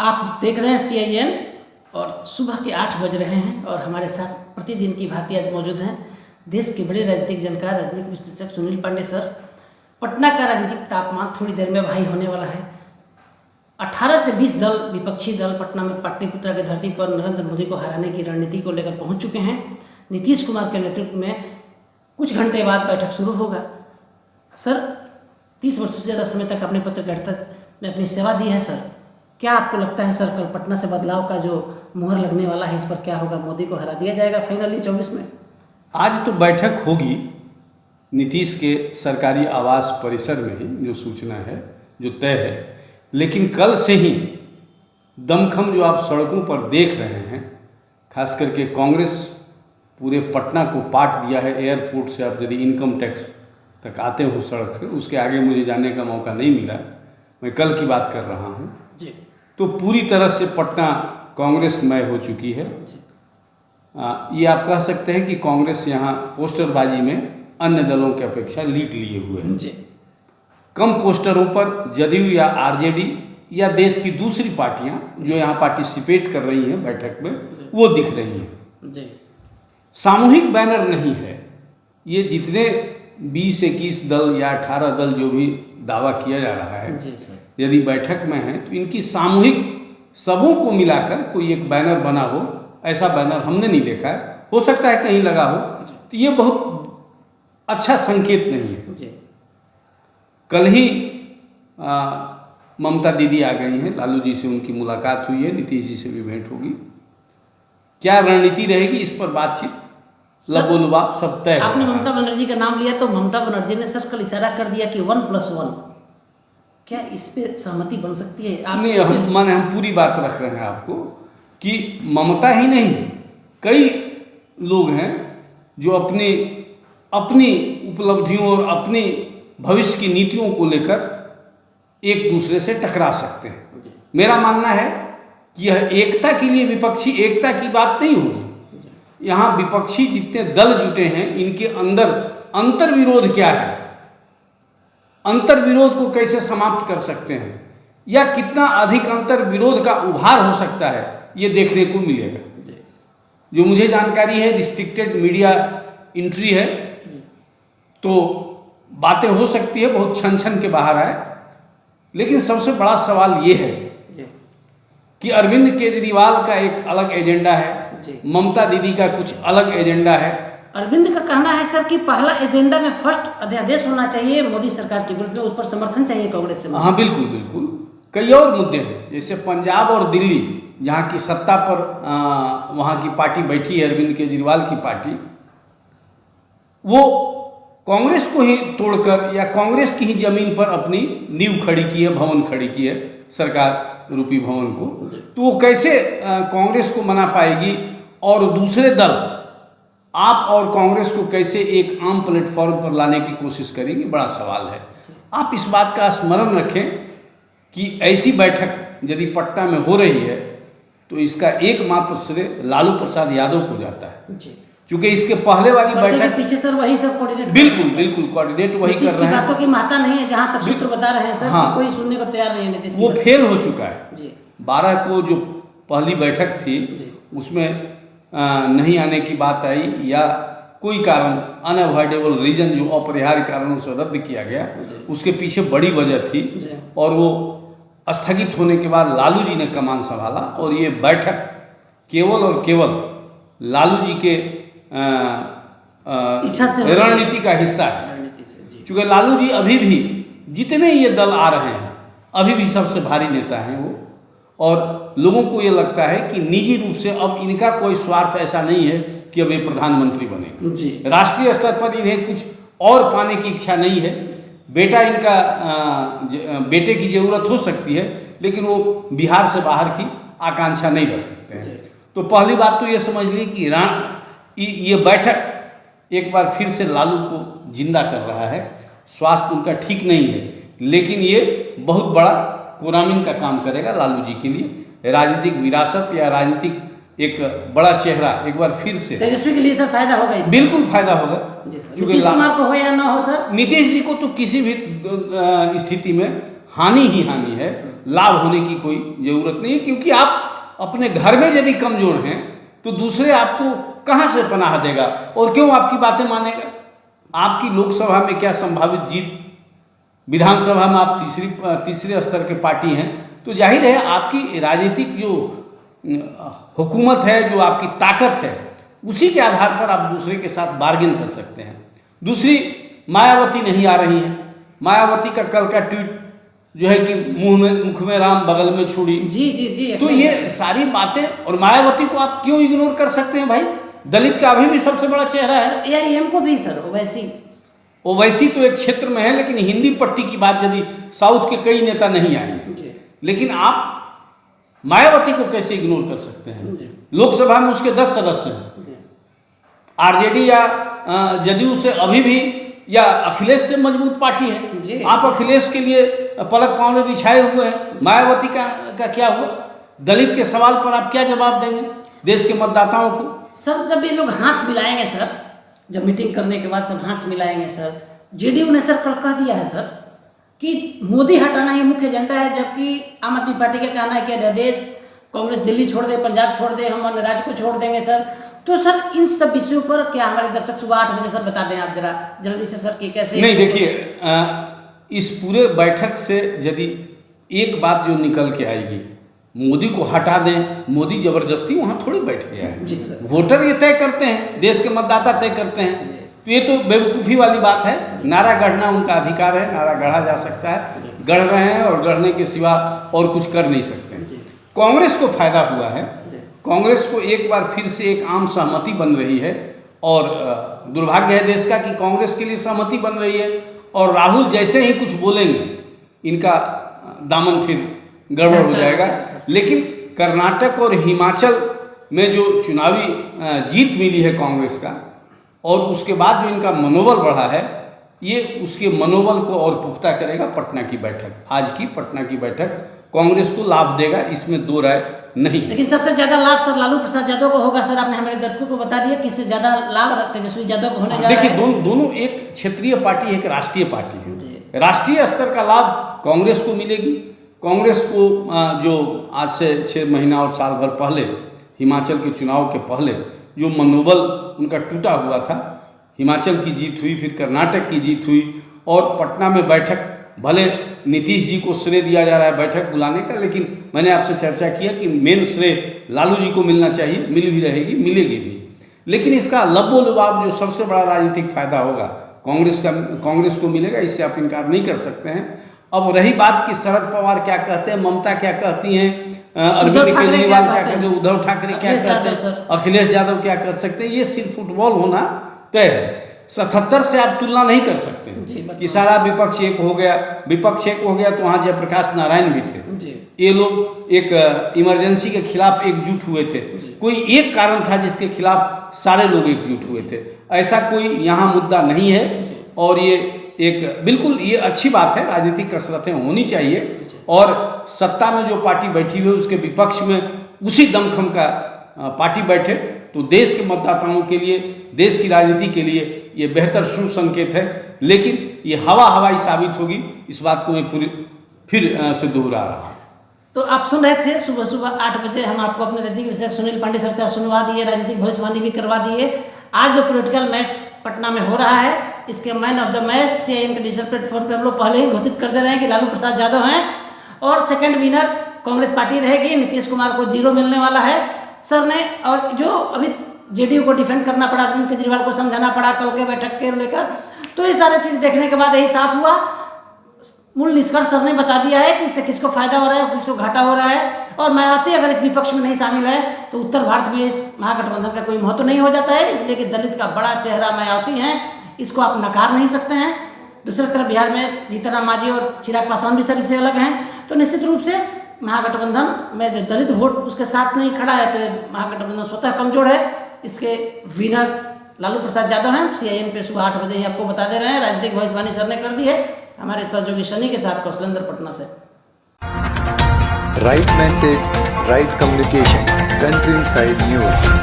आप देख रहे हैं CIN और सुबह के 8 बज रहे हैं और हमारे साथ प्रतिदिन की भांति आज मौजूद हैं देश के बड़े राजनीतिक जानकार राजनीतिक विश्लेषक सुनील पांडे सर। पटना का राजनीतिक तापमान थोड़ी देर में भारी होने वाला है। 18 से 20 दल विपक्षी दल पटना में पाटलिपुत्रा की धरती पर नरेंद्र मोदी को हराने की रणनीति को लेकर पहुंच चुके हैं। नीतीश कुमार के नेतृत्व में कुछ घंटे बाद बैठक शुरू होगा। सर 30 वर्षों से ज़्यादा समय तक अपने पत्रकारिता में अपनी सेवा दी है सर, क्या आपको लगता है सर कल पटना से बदलाव का जो मुहर लगने वाला है इस पर क्या होगा? मोदी को हरा दिया जाएगा फाइनली 24 में? आज तो बैठक होगी नीतीश के सरकारी आवास परिसर में ही, जो सूचना है जो तय है, लेकिन कल से ही दमखम जो आप सड़कों पर देख रहे हैं, खास करके कांग्रेस पूरे पटना को पाट दिया है। एयरपोर्ट से आप यदि इनकम टैक्स तक आते हो सड़क से, उसके आगे मुझे जाने का मौका नहीं मिला, मैं कल की बात कर रहा हूँ जी। तो पूरी तरह से पटना कांग्रेसमय हो चुकी है। ये आप कह सकते हैं कि कांग्रेस यहाँ पोस्टरबाजी में अन्य दलों की अपेक्षा लीड लिए हुए हैं। जी। कम पोस्टरों पर जदयू या आरजेडी या देश की दूसरी पार्टियां जो यहाँ पार्टिसिपेट कर रही हैं बैठक में, वो दिख रही हैं। जी। सामूहिक बैनर नहीं है। ये जितने 20-21 दल या 18 दल जो भी दावा किया जा रहा है, जी सर, यदि बैठक में है तो इनकी सामूहिक सबों को मिलाकर कोई एक बैनर बना हो, ऐसा बैनर हमने नहीं देखा है। हो सकता है कहीं लगा हो, तो ये बहुत अच्छा संकेत नहीं है। जी। कल ही ममता दीदी आ गई हैं, लालू जी से उनकी मुलाकात हुई है, नीतीश जी से भी भेंट होगी। क्या रणनीति रहेगी इस पर बातचीत, लबोलुबाब सब तय। आपने ममता बनर्जी का नाम लिया तो ममता बनर्जी ने सर कल इशारा कर दिया कि 1+1, क्या इस पे सहमति बन सकती है? आप नहीं, हम पूरी बात रख रहे हैं आपको कि ममता ही नहीं, कई लोग हैं जो अपनी उपलब्धियों और अपनी भविष्य की नीतियों को लेकर एक दूसरे से टकरा सकते हैं। मेरा मानना है कि यह एकता के लिए विपक्षी एकता की बात नहीं होगी। यहाँ विपक्षी जितने दल जुटे हैं, इनके अंदर अंतर विरोध क्या है, अंतर विरोध को कैसे समाप्त कर सकते हैं, या कितना अधिक अंतर विरोध का उभार हो सकता है, ये देखने को मिलेगा। जो मुझे जानकारी है रिस्ट्रिक्टेड मीडिया एंट्री है, तो बातें हो सकती है बहुत छन छन के बाहर आए, लेकिन सबसे बड़ा सवाल ये है कि अरविंद केजरीवाल का एक अलग एजेंडा है, ममता दीदी का कुछ अलग एजेंडा है। अरविंद का कहना है सर कि पहला एजेंडा में फर्स्ट अध्यादेश होना चाहिए मोदी सरकार के विरुद्ध में, उस पर समर्थन चाहिए कांग्रेस से। हाँ बिल्कुल बिल्कुल। कई और मुद्दे हैं, जैसे पंजाब और दिल्ली जहाँ की सत्ता पर वहाँ की पार्टी बैठी है, अरविंद केजरीवाल की पार्टी, वो कांग्रेस को ही तोड़कर या कांग्रेस की ही जमीन पर अपनी नींव खड़ी की है, भवन खड़ी की है, सरकार रूपी भवन को। तो वो कैसे कांग्रेस को मना पाएगी, और दूसरे दल आप और कांग्रेस को कैसे एक आम प्लेटफॉर्म पर लाने की कोशिश करेंगे, बड़ा सवाल है। आप इस बात का स्मरण रखें कि ऐसी बैठक यदि पटना में हो रही है तो इसका एकमात्र श्रेय लालू प्रसाद यादव को जाता है, क्योंकि इसके पहले वाली बैठक पीछे सर वही सब कोऑर्डिनेट बिल्कुल कोऑर्डिनेट वही कर रहे हैं। बातों की महत्ता नहीं है, जहां तक सूत्र बता रहे हैं सर। हाँ, कोई सुनने को तैयार नहीं है नीतीश, वो फेल हो चुका है जी। 12 को जो पहली बैठक थी उसमें नहीं आने की बात आई, या कोई कारण अनअवॉइडेबल रीजन जो अपरिहार्य कारणों से रद्द किया गया, उसके पीछे बड़ी वजह थी, और वो स्थगित होने के बाद लालू जी ने कमान संभाला, और ये बैठक केवल और केवल लालू जी के रणनीति का हिस्सा है। क्योंकि लालू जी अभी भी जितने ये दल आ रहे हैं, अभी भी सबसे भारी नेता हैं वो, और लोगों को ये लगता है कि निजी रूप से अब इनका कोई स्वार्थ ऐसा नहीं है कि अब ये प्रधानमंत्री बने। राष्ट्रीय स्तर पर इन्हें कुछ और पाने की इच्छा नहीं है। बेटा इनका बेटे की जरूरत हो सकती है, लेकिन वो बिहार से बाहर की आकांक्षा नहीं रख सकते हैं। तो पहली बात तो ये समझ ली कि ये बैठक एक बार फिर से लालू को जिंदा कर रहा है। स्वास्थ्य उनका ठीक नहीं है, लेकिन ये बहुत बड़ा कोरामीन का काम करेगा लालू जी के लिए। राजनीतिक विरासत या राजनीतिक एक बड़ा चेहरा एक बार फिर से तेजस्वी के लिए सर फायदा होगा इसका? बिल्कुल फायदा होगा। नीतीश कुमार को हो या ना हो सर, नीतीश जी को तो किसी भी स्थिति में हानि ही हानि है। लाभ होने की कोई ज़रूरत नहीं है, क्योंकि आप अपने घर में यदि कमज़ोर हैं तो दूसरे आपको कहाँ से पनाह देगा और क्यों आपकी बातें मानेगा। आपकी लोकसभा में क्या संभावित जीत, विधानसभा में आप तीसरे स्तर के पार्टी हैं, तो जाहिर है आपकी राजनीतिक जो हुकूमत है, जो आपकी ताकत है, उसी के आधार पर आप दूसरे के साथ बार्गेन कर सकते हैं। दूसरी, मायावती नहीं आ रही है। मायावती का कल का ट्वीट जो है कि मुख में राम बगल में छुरी, जी, तो ये सारी बातें, और मायावती को आप क्यों इग्नोर कर सकते हैं भाई? दलित का अभी भी सबसे बड़ा चेहरा है। AIM को भी सर ओवैसी तो एक क्षेत्र में है, लेकिन हिंदी पट्टी की बात यदि साउथ के कई नेता नहीं आएंगे, लेकिन आप मायावती को कैसे इग्नोर कर सकते हैं? लोकसभा में उसके 10 सदस्य हैं। आरजेडी या जदयू से अभी भी, या अखिलेश से मजबूत पार्टी है। आप अखिलेश के लिए पलक पावने बिछाए हुए हैं। मायावती का क्या हुआ? दलित के सवाल पर आप क्या जवाब देंगे देश के मतदाताओं को? सर, जब ये लोग हाथ मिलाएंगे सर, जब मीटिंग करने के बाद सब हाथ मिलाएंगे सर, जेडीयू ने सर कल कह दिया है सर कि मोदी हटाना ही मुख्य एजेंडा है, जबकि आम आदमी पार्टी का कहना है कि अध्यादेश कांग्रेस दिल्ली छोड़ दे, पंजाब छोड़ दे, हम अन्य राज्य को छोड़ देंगे सर। तो सर इन सब विषयों पर क्या हमारे दर्शक सुबह 8 बजे सर बता दें आप जरा जल्दी से सर कि कैसे? नहीं, देखिए, इस पूरे बैठक से यदि एक बात जो निकल के आएगी, मोदी को हटा दें, मोदी जबरदस्ती वहाँ थोड़ी बैठ गया है। जी सर, वोटर ये तय करते हैं, देश के मतदाता तय करते हैं। तो ये तो बेवकूफ़ी वाली बात है। नारा गढ़ना उनका अधिकार है, नारा गढ़ा जा सकता है, गढ़ रहे हैं और गढ़ने के सिवा और कुछ कर नहीं सकते हैं। कांग्रेस को फायदा हुआ है, कांग्रेस को एक बार फिर से एक आम सहमति बन रही है, और दुर्भाग्य है देश का कि कांग्रेस के लिए सहमति बन रही है, और राहुल जैसे ही कुछ बोलेंगे इनका दामन फिर गड़बड़ हो जाएगा। लेकिन कर्नाटक और हिमाचल में जो चुनावी जीत मिली है कांग्रेस का, और उसके बाद जो इनका मनोबल बढ़ा है, ये उसके मनोबल को और पुख्ता करेगा। पटना की बैठक, आज की पटना की बैठक कांग्रेस को लाभ देगा, इसमें दो राय नहीं। लेकिन सबसे ज्यादा लाभ सर लालू प्रसाद यादव को होगा। सर आपने हमारे दर्शकों को बता दिया किससे ज्यादा लाभ तेजस्वी यादव को होने जा रहा है। देखिए, दोनों एक क्षेत्रीय पार्टी है, एक राष्ट्रीय पार्टी है। राष्ट्रीय स्तर का लाभ कांग्रेस को मिलेगी। कांग्रेस को जो आज से 6 महीना और साल भर पहले, हिमाचल के चुनाव के पहले जो मनोबल उनका टूटा हुआ था, हिमाचल की जीत हुई, फिर कर्नाटक की जीत हुई, और पटना में बैठक, भले नीतीश जी को श्रेय दिया जा रहा है बैठक बुलाने का, लेकिन मैंने आपसे चर्चा किया कि मेन श्रेय लालू जी को मिलना चाहिए, मिल भी रहेगी, मिलेगी भी। लेकिन इसका लब्बो-लुबाब जो सबसे बड़ा राजनीतिक फायदा होगा कांग्रेस को मिलेगा, इससे आप इनकार नहीं कर सकते हैं। अब रही बात कि शरद पवार क्या कहते हैं, ममता क्या कहती हैं, अरविंद केजरीवाल क्या कहते हैं, उद्धव ठाकरे क्या कहते हैं, अखिलेश यादव क्या कर सकते हैं, ये सिर्फ फुटबॉल होना तय है। 77 से आप तुलना नहीं कर सकते कि सारा विपक्ष एक हो गया। विपक्ष एक हो गया तो वहाँ जयप्रकाश नारायण भी थे। ये लोग एक इमरजेंसी के खिलाफ एकजुट हुए थे। कोई एक कारण था जिसके खिलाफ सारे लोग एकजुट हुए थे। ऐसा कोई यहाँ मुद्दा नहीं है, और ये एक बिल्कुल ये अच्छी बात है। राजनीतिक कसरतें होनी चाहिए, और सत्ता में जो पार्टी बैठी हुई है उसके विपक्ष में उसी दमखम का पार्टी बैठे, तो देश के मतदाताओं के लिए, देश की राजनीति के लिए ये बेहतर शुभ संकेत है। लेकिन ये हवाई साबित होगी, इस बात को मैं फिर से दोहरा रहा हूँ। तो आप सुन रहे थे सुबह सुबह 8 बजे हम आपको अपने राजनीतिक विशेषज्ञ सुनील पांडे सर से सुनवा दिए, राजनीतिक भविष्यवाणी भी करवा दिए। आज जो पॉलिटिकल मैच पटना में हो रहा है, इसके man of the match CIM के डिजिटल प्लेटफॉर्म पे हम लोग पहले ही घोषित कर दे रहे हैं कि लालू प्रसाद यादव हैं, और सेकंड विनर कांग्रेस पार्टी रहेगी। नीतीश कुमार को 0 मिलने वाला है सर ने, और जो अभी जेडीयू को डिफेंड करना पड़ा, अरविंद केजरीवाल को समझाना पड़ा कल के बैठक के लेकर, तो ये सारी चीज़ देखने के बाद यही साफ हुआ। मूल निष्कर्ष सर ने बता दिया है कि इससे किसको फायदा हो रहा है, किसको घाटा हो रहा है। और मायावती अगर इस विपक्ष में नहीं शामिल है तो उत्तर भारत में इस महागठबंधन का कोई महत्व नहीं हो जाता है, इसलिए कि दलित का बड़ा चेहरा मायावती है, इसको आप नकार नहीं सकते हैं। दूसरी तरफ बिहार में जीतनराम मांझी और चिराग पासवान भी सर इससे अलग हैं, तो निश्चित रूप से महागठबंधन में जो दलित वोट उसके साथ नहीं खड़ा है, तो महागठबंधन स्वतः कमजोर है। इसके विनर लालू प्रसाद यादव हैं। CIM पे सुबह 8 बजे ही आपको बता दे रहे हैं। राजनीतिक भविष्यवाणी सर ने कर दी है हमारे सहयोगी शनि के साथ कौशलेंद्र पटना से। Right message, right communication, country inside news.